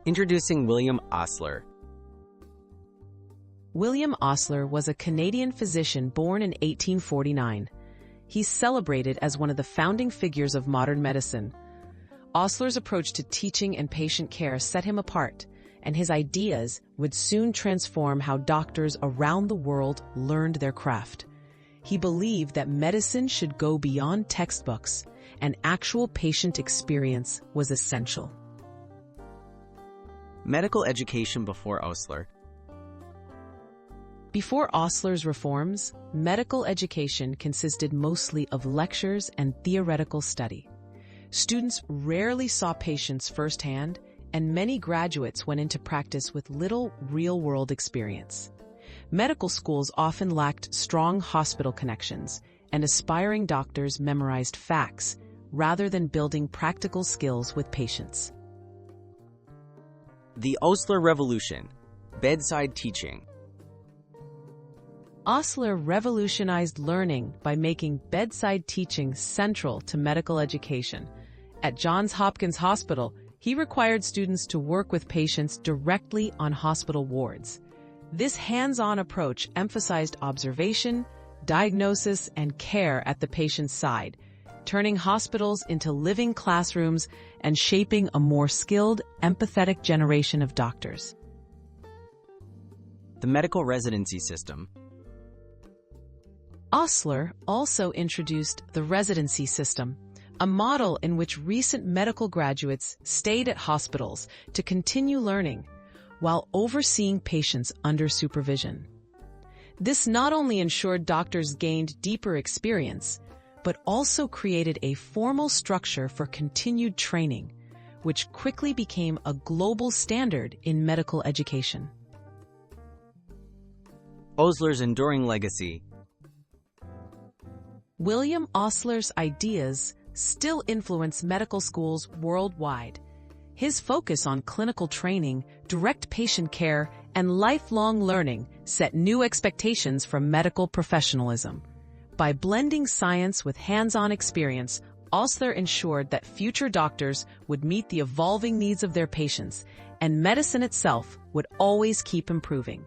Introducing William Osler. William Osler was a Canadian physician born in 1849. He's celebrated as one of the founding figures of modern medicine. Osler's approach to teaching and patient care set him apart, and his ideas would soon transform how doctors around the world learned their craft. He believed that medicine should go beyond textbooks, and actual patient experience was essential. Medical education before Osler. Before Osler's reforms, medical education consisted mostly of lectures and theoretical study. Students rarely saw patients firsthand, and many graduates went into practice with little real-world experience. Medical schools often lacked strong hospital connections, and aspiring doctors memorized facts rather than building practical skills with patients. The Osler Revolution. Bedside teaching. Osler revolutionized learning by making bedside teaching central to medical education. At Johns Hopkins Hospital, he required students to work with patients directly on hospital wards. This hands-on approach emphasized observation, diagnosis, and care at the patient's side, turning hospitals into living classrooms and shaping a more skilled, empathetic generation of doctors. The medical residency system. Osler also introduced the residency system, a model in which recent medical graduates stayed at hospitals to continue learning while overseeing patients under supervision. This not only ensured doctors gained deeper experience, but also created a formal structure for continued training, which quickly became a global standard in medical education. Osler's enduring legacy. William Osler's ideas still influence medical schools worldwide. His focus on clinical training, direct patient care, and lifelong learning set new expectations for medical professionalism. By blending science with hands-on experience, Osler ensured that future doctors would meet the evolving needs of their patients, and medicine itself would always keep improving.